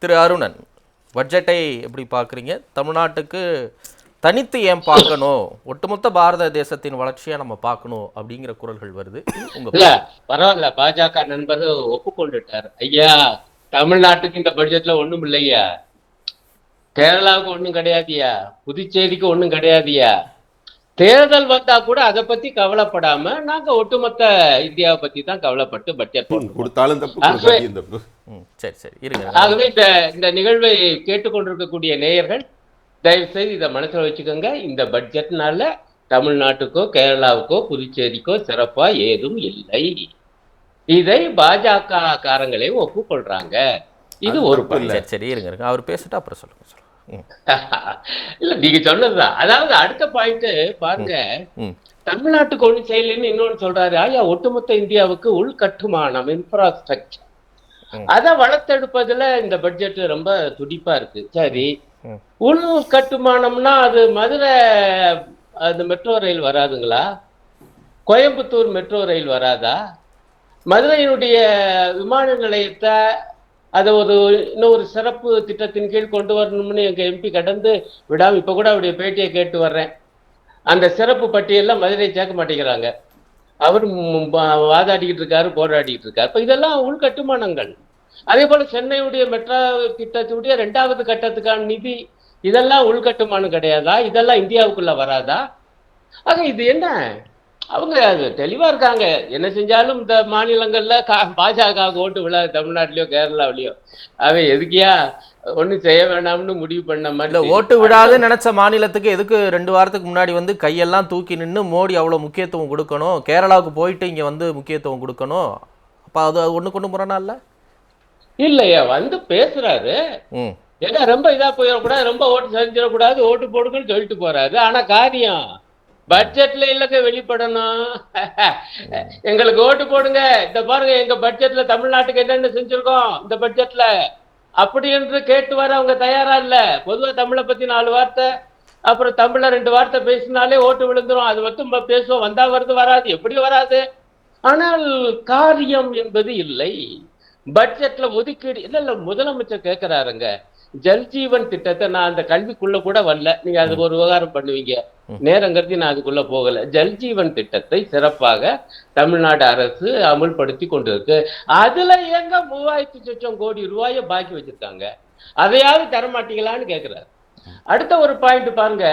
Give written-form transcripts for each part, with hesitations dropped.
திரு அருணன், பட்ஜெட்டை எப்படி பார்க்குறீங்க? தமிழ்நாட்டுக்கு தனித்து ஏன் பார்க்கணும், ஒட்டுமொத்த பாரத தேசத்தின் வளர்ச்சியை நம்ம பார்க்கணும் அப்படிங்கிற குரல்கள் வருது. இல்ல பரவாயில்ல, பாஜக நண்பர் ஒப்புக்கொண்டுட்டார். ஐயா, தமிழ்நாட்டுக்கு இந்த பட்ஜெட்ல ஒண்ணும் இல்லையா, கேரளாவுக்கு ஒண்ணும் கிடையாதுயா, புதுச்சேரிக்கு ஒண்ணும் கிடையாதுயா. தேர்தல் வந்தா கூட அதை பத்தி கவலைப்படாம நாங்க ஒட்டுமொத்த இந்தியாவை பத்தி தான் கவலைப்பட்டு பட்ஜெட் கொடுத்தாலும் தப்பு. சரி சரி இருங்க. ஆகவே இந்த நிகழ்வை கேட்டுக்கொண்டிருக்கக்கூடிய நேயர்கள் தயவு செய்து இதை மனசுல வச்சுக்கோங்க. இந்த பட்ஜெட்னால தமிழ்நாட்டுக்கோ கேரளாவுக்கோ புதுச்சேரிக்கோ சிறப்பா ஏதும் இல்லை. இதை பாஜக காரங்களே ஒப்புக்கொள்றாங்க. இது ஒரு சரி இருங்க, அவர் பேசிட்டு அப்புறம் சொல்லுங்க. இல்ல, நீங்க சொன்னதுதான். அதாவது அடுத்த பாயிண்ட் பாருங்க, தமிழ்நாட்டுக்கு ஒண்ணு செய்யலன்னு இன்னொன்னு சொல்றாரு. ஐயா, ஒட்டுமொத்த இந்தியாவுக்கு உள்கட்டுமானம், இன்ஃப்ராஸ்ட்ரக்சர், அதை வளர்த்தெடுப்பதுல இந்த பட்ஜெட் ரொம்ப துடிப்பா இருக்கு. சரி, உள் கட்டுமானம்னா அது மதுரை அந்த மெட்ரோ ரயில் வராதுங்களா? கோயம்புத்தூர் மெட்ரோ ரயில் வராதா? மதுரையினுடைய விமான நிலையத்தை அதை இன்னொரு சிறப்பு திட்டத்தின் கீழ் கொண்டு வரணும்னு எங்க எம்பி கடந்து விடாம இப்ப கூட அவருடைய பேட்டியை கேட்டு வர்றேன். அந்த சிறப்பு பட்டியலில் மதுரை சேர்க்க மாட்டேங்கிறாங்க. அவர் வாதாடிக்கிட்டு இருக்காரு, போராடிக்கிட்டு இருக்காரு. இப்ப இதெல்லாம் உள்கட்டுமானங்கள். அதே போல சென்னையுடைய மெட்ரோ திட்டத்துடைய 2வது கட்டத்துக்கான நிதி, இதெல்லாம் உள்கட்டுமானம் கிடையாதா? இதெல்லாம் இந்தியாவுக்குள்ள வராதா? ஆக இது என்ன, அவங்க தெளிவா இருக்காங்க. என்ன செஞ்சாலும் இந்த மாநிலங்கள்ல பாஜக ஓட்டு விழாது, தமிழ்நாட்டிலயோ கேரளாவிலயோ. அவன் எதுக்கியா ஒன்னும் செய்ய வேண்டாம்னு முடிவு பண்ண மாதிரி. ஓட்டு விடாதுன்னு நினைச்ச மாநிலத்துக்கு எதுக்கு 2 வாரத்துக்கு முன்னாடி வந்து கையெல்லாம் தூக்கி நின்று மோடி அவ்வளவு முக்கியத்துவம் கொடுக்கணும், கேரளாவுக்கு போயிட்டு இங்க வந்து முக்கியத்துவம் கொடுக்கணும்? அப்ப அது ஒண்ணு கொண்டு முரணா இல்ல? இல்லையா, வந்து பேசுறாரு. ஏன்னா ரொம்ப இதா போயிடக்கூடாது, ரொம்ப ஓட்டு செஞ்சிடக்கூடாது, ஓட்டு போடுங்கன்னு சொல்லிட்டு போறாரு. ஆனா காரியம் பட்ஜெட்ல இல்லங்க வெளிப்படணும். எங்களுக்கு ஓட்டு போடுங்க, இந்த பாருங்க எங்க பட்ஜெட்ல தமிழ்நாட்டுக்கு என்னென்ன செஞ்சிருக்கோம் இந்த பட்ஜெட்ல அப்படி என்று கேட்டு வர அவங்க தயாரா இல்ல. பொதுவா தமிழை பத்தி 4 வார்த்தை, அப்புறம் தமிழ்ல 2 வார்த்தை பேசினாலே ஓட்டு விழுந்துரும். அது மட்டும் பேசுவோம், வந்தா வருது, வராது, எப்படி வராது. ஆனால் காரியம் என்பது இல்லை. பட்ஜெட்ல ஒதுக்கீடு இல்ல. முதலமைச்சர் கேட்கிறாருங்க, ஜல்ஜீவன் திட்டத்தை நான் அந்த கல்விக்குள்ள கூட வரல, நீங்க அதுக்கு ஒரு விவகாரம் பண்ணுவீங்க, நேரங்கிறது நான் அதுக்குள்ள போகல. ஜல்ஜீவன் திட்டத்தை சிறப்பாக தமிழ்நாடு அரசு அமுல்படுத்தி கொண்டிருக்கு. அதுல எங்க 3000 லட்சம் கோடி ரூபாயை பாக்கி வச்சிருக்காங்க, அதையாவது தரமாட்டீங்களான்னு கேட்கிறாரு. அடுத்த ஒரு பாயிண்ட் பாருங்க,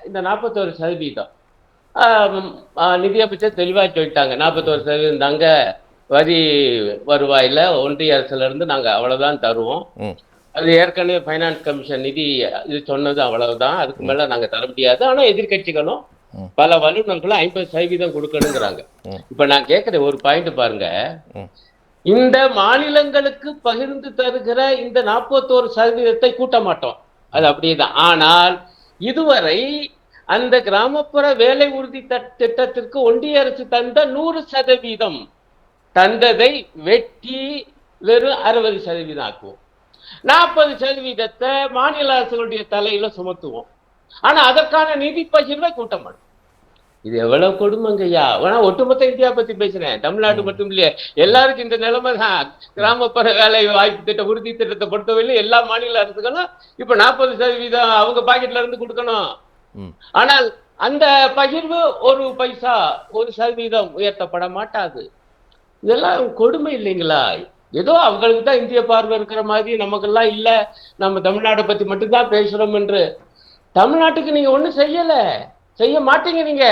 இந்த 41% நிதியமைச்சர் தெளிவா சொல்லிட்டாங்க. 41% தாங்க வரி வருவாயில ஒன்றிய அரசுல இருந்து நாங்க அவ்வளவுதான் தருவோம். அது ஏற்கனவே பைனான்ஸ் கமிஷன் நிதி இது சொன்னது அவ்வளவுதான், அதுக்கு மேல நாங்க தர முடியாது. ஆனா எதிர்கட்சிகளும் பல வல்லுநர்களும் 50% கொடுக்கணுங்கிறாங்க. இப்ப நான் கேட்கிற ஒரு பாயிண்ட் பாருங்க, இந்த மாநிலங்களுக்கு பகிர்ந்து தருகிற இந்த 41% கூட்ட மாட்டோம், அது அப்படியேதான். ஆனால் இதுவரை அந்த கிராமப்புற வேலை உறுதி திட்டத்திற்கு ஒன்றிய அரசு தந்த 100% தந்ததை வெட்டி வெறும் 60% ஆக்குவோம். 40% மாநில அரசுகளுடைய தலையில சுமத்துவோம். ஆனா அதற்கான நிதி பகிர்வை கூட்ட மாட்டோம். இது எவ்வளவு கொடுமைங்கய்யா. ஆனா ஒட்டுமொத்த இந்தியா பத்தி பேசுறேன், தமிழ்நாடு மட்டும் இல்லையே, எல்லாருக்கும் இந்த நிலைமை தான். கிராமப்புற வேலை வாய்ப்பு திட்ட உறுதி திட்டத்தை பொறுத்தவரையிலும் எல்லா மாநில அரசுகளும் இப்ப 40% அவங்க பாக்கெட்ல இருந்து கொடுக்கணும். ஆனால் அந்த பகிர்வு 1 பைசா 1% உயர்த்தப்பட மாட்டாது. இதெல்லாம் கொடுமை இல்லைங்களா? ஏதோ அவங்களுக்கு தான் இந்திய பார்வை இருக்கிற மாதிரி நமக்கெல்லாம் இல்ல, நம்ம தமிழ்நாட்டை பத்தி மட்டும்தான் பேசுறோம் என்று. தமிழ்நாட்டுக்கு நீங்க ஒண்ணும் செய்ய மாட்டீங்க நீங்க,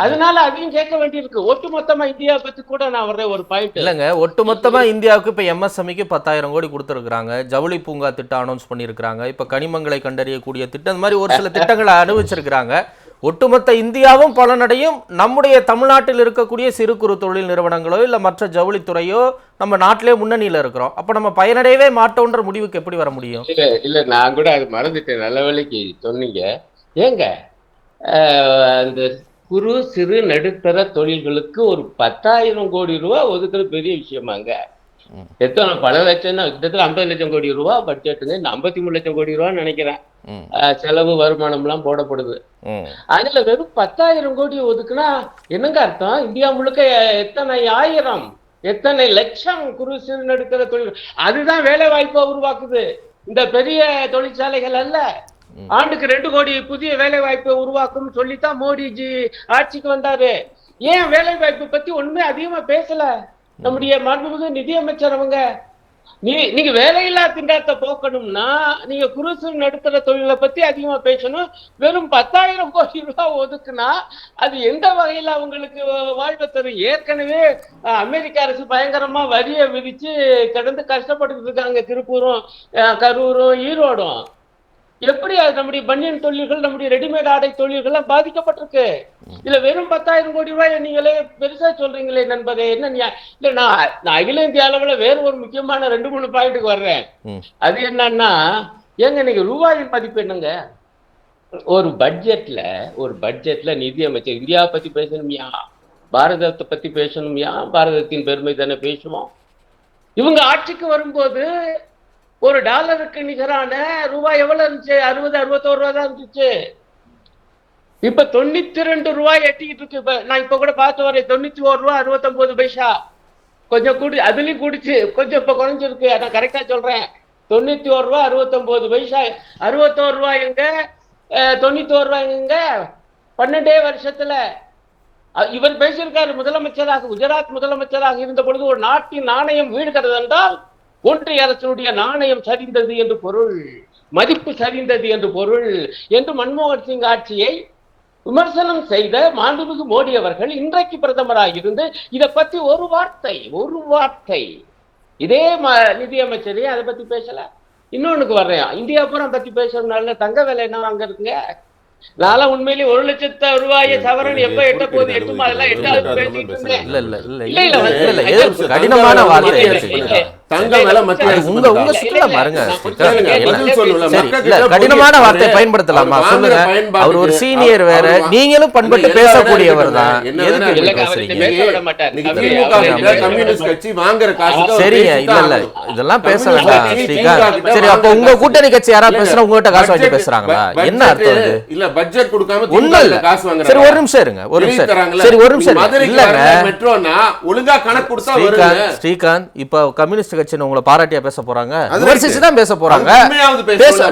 அதனால அதையும் கேட்க வேண்டியிருக்கு. ஒட்டுமொத்தமா இந்தியா பத்தி கூட நான் வர்றேன் ஒரு பாயிண்ட். இல்லைங்க, ஒட்டுமொத்தமா இந்தியாவுக்கு இப்ப MSMEக்கு 10,000 கோடி கொடுத்துருக்காங்க, ஜவுளி பூங்கா திட்டம் அனௌன்ஸ் பண்ணியிருக்கிறாங்க, இப்ப கனிமங்களை கண்டறியக்கூடிய திட்டம், இந்த மாதிரி ஒரு சில திட்டங்களை அனுபவிச்சிருக்கிறாங்க. ஒட்டுமொத்த இந்தியாவும் பலனடையும். நம்முடைய தமிழ்நாட்டில் இருக்கக்கூடிய சிறு குறு தொழில் நிறுவனங்களோ இல்ல மற்ற ஜவுளித்துறையோ நம்ம நாட்டிலே முன்னணியில இருக்கிறோம். அப்ப நம்ம பயனடையவே மாட்டோன்ற முடிவுக்கு எப்படி வர முடியும்? இல்ல நான் கூட அது மறந்துட்டேன், நல்ல வேலைக்கு சொன்னீங்க. ஏங்க அந்த குறு சிறு நடுத்தர தொழில்களுக்கு ஒரு 10,000 கோடி ரூபாய் ஒதுக்குறது பெரிய விஷயமாங்க? எத்தனை பல லட்சம்னா கிட்டத்தட்ட 50 லட்சம் கோடி ரூபாய் பட்ஜெட்டுங்க. 53 லட்சம் கோடி ரூபான்னு நினைக்கிறேன் செலவு வருமானம் எல்லாம் போடப்படுது. அதுல வெறும் 10,000 கோடி ஒதுக்குனா என்னங்க அர்த்தம்? இந்தியா முழுக்க எத்தனை ஆயிரம் எத்தனை லட்சம் குறு சிறு நடுத்தர தொழில், அதுதான் வேலை வாய்ப்பை உருவாக்குது. இந்த பெரிய தொழிற்சாலைகள் அல்ல. ஆண்டுக்கு 2 கோடி புதிய வேலை வாய்ப்பை உருவாக்கும் சொல்லித்தான் மோடிஜி ஆட்சிக்கு வந்தாரு. ஏன் வேலை வாய்ப்பு பத்தி ஒண்ணுமே அதிகமா பேசல நம்முடைய மாண்புமிகு நிதியமைச்சர் அவங்க? நீங்க வேலையில்லா திண்டாட்டத்தை போக்கணும்னா நீங்க குறுசு நடுத்தர தொழிலை பத்தி அதிகமா பேசணும். வெறும் 10,000 கோடி ரூபாய் ஒதுக்குனா அது எந்த வகையில அவங்களுக்கு வாழ்வை தரும்? ஏற்கனவே அமெரிக்க அரசு பயங்கரமா வரியை விதிச்சு கடந்து கஷ்டப்பட்டு இருக்காங்க திருப்பூரும் கரூரும் ஈரோடும். எப்படி அது நம்முடைய பனியன் தொழில்கள் நம்முடைய ரெடிமேட் ஆடை தொழில்கள் பாதிக்கப்பட்டிருக்கு. இதுல வெறும் 10,000 கோடி ரூபாய் நீங்களே பெருசா சொல்றீங்களே நண்பரே, என்ன? இல்ல நான் அகில இந்திய அளவுல வேற ஒரு முக்கியமான 2-3 பாயிண்ட்டுக்கு வர்றேன். அது என்னன்னா, ஏங்க நீங்க ரூபாயின் மதிப்பு என்னங்க? ஒரு பட்ஜெட்ல நிதியமைச்சர் இந்தியாவை பத்தி பேசணும்யா, பாரதத்தை பத்தி பேசணும்யா, பாரதத்தின் பெருமை தானே பேசுவோம். இவங்க ஆட்சிக்கு வரும்போது ஒரு டாலருக்கு நிகரான ரூபாய் எவ்வளவு இருந்துச்சு? 60-61 ரூபாய் தான் இருந்துச்சு. இப்ப 92 ரூபாய் எட்டிக்கிட்டு இருக்கு. இப்ப நான் இப்ப கூட பார்த்து வரேன், 91 ரூபாய் 69 பைசா. கொஞ்சம் கூடி, அதுலயும் கூடிச்சு, கொஞ்சம் இப்ப குறைஞ்சிருக்கு. நான் கரெக்டா சொல்றேன், 91 ரூபாய் 69 பைசா. 61 ரூபாய் எங்க, 91 ரூபாய் எங்க? 12 வருஷத்துல இவர் பேசியிருக்காரு. முதலமைச்சராக, குஜராத் முதலமைச்சராக இருந்த பொழுது ஒரு நாட்டின் நாணயம் வீழ்கிறது என்றால் ஒன்றிய அரசினுடைய நாணயம் சரிந்தது என்று பொருள், மதிப்பு சரிந்தது என்று பொருள் என்று மன்மோகன் சிங் ஆட்சியை விமர்சனம் செய்த மாண்புமிகு மோடி அவர்கள் இன்றைக்கு பிரதமராக இருந்து இதை பத்தி ஒரு வார்த்தை இதே நிதியமைச்சரே அதை பத்தி பேசல. இன்னொன்னுக்கு வர்றேன், இந்தியா பூரா பத்தி பேசுறதுனால தங்க விலை என்ன அங்க இருக்குங்க? நான்லாம் உண்மையிலேயே 1 லட்சம் ரூபாயை சவரன் எப்ப எட்ட போது எட்டுமா, அதெல்லாம் எட்டாவது பேசிட்டு இருந்தேன். கடினமான வார்த்தை. கடினமான வார்த்தை பயன்படுத்தலாமா சொல்லுங்க? அவர் ஒரு சீனியர் வேற, நீங்களும் பண்பட்டு பேசக்கூடியவர் தான். சரிங்க, இல்ல இதெல்லாம் பேச வேண்டாம் ஸ்ரீகாந்த். சரி, அப்ப உங்க கூட்டணி கட்சி யாராவது பேசுறா உங்ககிட்ட காசு வாங்கி பேசுறாங்களா? என்ன அர்த்தம்? இல்ல பட்ஜெட் கொடுக்காம ஒண்ணு இல்ல, காசு வாங்குறாங்க. சரி, ஒரு நிமிஷம் இருங்க, ஒரு நிமிஷம். சரி, ஒரு நிமிஷம் இல்லங்க. மெட்ரோனா ஒழுங்கா கணக்கு கொடுத்தா வருங்க. ஸ்ரீகாந்த், இப்ப கம்யூனிஸ்ட் கட்சி உங்களை பாராட்டியா பேச போறாங்க? விமர்சிச்சு தான் பேச போறாங்க.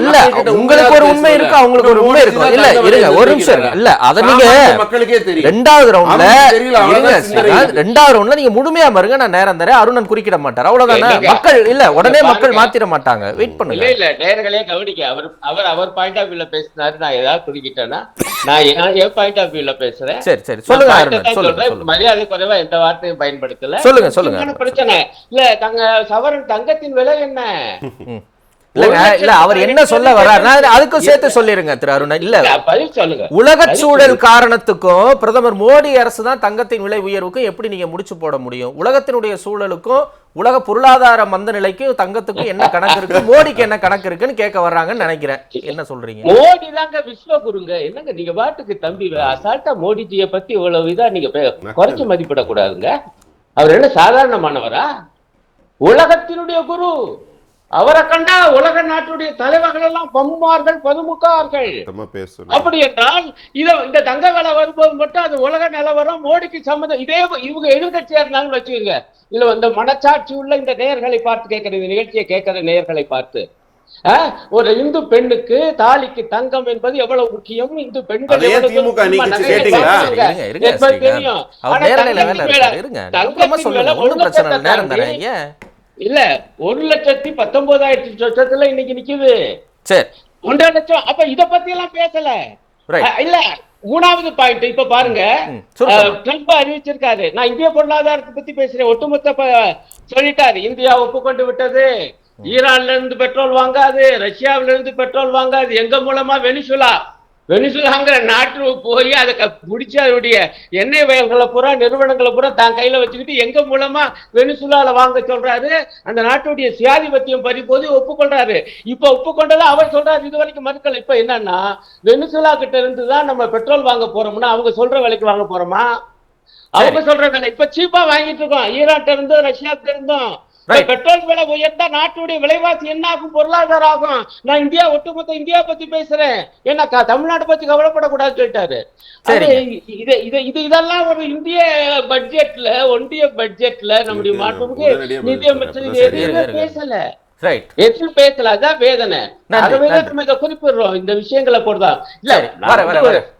இல்ல, உங்களுக்கு ஒரு உண்மை இருக்கு, அவங்களுக்கு ஒரு உண்மை இருக்கு. இல்ல இருங்க, ஒரு நிமிஷம் இருங்க. இல்ல அத நீங்க மக்களுக்கே தெரியும். ரெண்டாவது ரவுண்ட்ல நீங்க முழுமையா பாருங்க. நான் நேரம் தரேன், அருணன் குறுக்கிட மாட்டார். அவ்வளவுதானே? மக்கள் இல்ல உடனே மக்கள் மாத்திர மாட்டாங்க. வெயிட் பண்ணுங்க. இல்ல நேர்களே கவனிக்க, அவர் பாயிண்ட் ஆஃப் வியூல பேசினாரு. நான் ஏதாவது குறுக்கிட்டேன்னா நான் என் பாயிண்ட் ஆஃப் வியூல பேசுறேன். சரி சரி, சொல்லுங்க அருணன், சொல்லுங்க. மரியாதை குறைவா எந்த வார்த்தையும் பயன்படுத்தல. சொல்லுங்க. பிரச்சனை இல்ல, சவரன் தங்கத்தின் விலை என்ன? இல்ல அவர் என்ன சொல்ல வர்றாரு அதுக்கும் சேர்த்து சொல்லிருங்க திரு அருணன். இல்ல பதில் சொல்லுங்க. உலக சூழல் காரணத்துக்கும் பிரதமர் மோடி அரசு தான் தங்கத்தின் விலை உயர்வுக்கும் எப்படி நீங்க முடிச்சு போட முடியும்? உலகத்தினுடைய சூழலுக்கும் உலக பொருளாதார மந்த நிலைக்கும் தங்கத்துக்கும் என்ன கணக்கு இருக்கு, மோடிக்கு என்ன கணக்கு இருக்குன்னு கேட்க வர்றாங்கன்னு நினைக்கிறேன். என்ன சொல்றீங்க? மோடி தாங்க விஸ்வகுருங்க. என்னங்க நீங்க பாட்டுக்கு தம்பி அசால்ட்டா மோடிஜியை பத்தி இவ்வளவு இதா நீங்க குறைச்சு மதிப்பிடக்கூடாதுங்க. அவர் என்ன சாதாரணமானவரா? உலகத்தினுடைய குரு. அவரை கண்டா உலக நாட்டுடைய தலைவர்கள் எல்லாம் பம்மார்கள், பதுமுக்கார்கள். அப்படி என்றால் இந்த தங்க விலை வரும்போது மட்டும் அது உலக நிலவரம், மோடிக்கு சம்மந்தம். இதே இவங்க எதிர்கட்சியா இருந்தாலும் வச்சுக்கோங்க. இல்ல இந்த மனச்சாட்சி உள்ள இந்த நேயர்களை பார்த்து கேட்கிற, இந்த நிகழ்ச்சியை கேட்கிற நேயர்களை பார்த்து, ஒரு இந்து பெண்ணுக்கு தாலிக்கு தங்கம் என்பது எவ்வளவு முக்கியம், இந்து பெண்கள் தெரியும். இல்ல 1,19,000 இன்னைக்கு நிக்குது. 1.5 லட்சம். அப்ப இத பத்தி எல்லாம் பேசல. இல்ல மூணாவது பாயிண்ட் இப்ப பாருங்க, ட்ரம்ப் அறிவிச்சிருக்காரு. நான் இந்திய பொருளாதாரத்தை பத்தி பேசுறேன். ஒட்டுமொத்த சொல்லிட்டாரு, இந்தியா ஒப்புக்கொண்டு விட்டது, ஈரான்ல இருந்து பெட்ரோல் வாங்காது, ரஷ்யாவில இருந்து பெட்ரோல் வாங்காது. எங்க மூலமா? வெனிசுலாங்கிற நாட்டு போய் அதை முடிச்சு அதனுடைய எண்ணெய் வயல்களை பூரா, நிறுவனங்களை பூரா தான் கையில வச்சுக்கிட்டு எங்க மூலமா வெனிசுலால வாங்க சொல்றாரு. அந்த நாட்டுடைய சுயாதிபத்தியம் பறிப்போது ஒப்புக்கொள்றாரு. இப்ப ஒப்புக்கொண்டதை அவர் சொல்றாரு, இது வரைக்கும் மறுக்கல. இப்ப என்னன்னா, வெனிசுலா கிட்ட இருந்துதான் நம்ம பெட்ரோல் வாங்க போறோம்னா அவங்க சொல்ற விலைக்கு வாங்க போறோமா? அவங்க சொல்ற விலை இப்ப சீப்பா வாங்கிட்டு இருக்கோம். ஈரான்ல இருந்தும் ரஷ்யாத்துல இருந்தும். பெட்ரோல் விலை உயர்ந்தா நாட்டுடைய விலைவாசி என்ன ஆகும்? பொருளாதாரம் ஆகும். நான் ஒட்டுமொத்த இந்தியா பத்தி பேசுறேன். ஏன்னா தமிழ்நாடு பத்தி கவலைப்படக்கூடாதுன்னு சொல்லிட்டாரு. இதெல்லாம் ஒரு இந்திய பட்ஜெட்ல, ஒன்றிய பட்ஜெட்ல நம்முடைய மாண்புமிகு நிதியமைச்சர் எதுவுமே பேசல. ரைட். எதிர்த்து பேசல, அதான் வேதனை. நன்றி, அதை நன்றி. நம்ம இதை குறிப்பிடுறோம் இந்த விஷயங்களை போடுதான் இல்ல. சரி, வரேன்.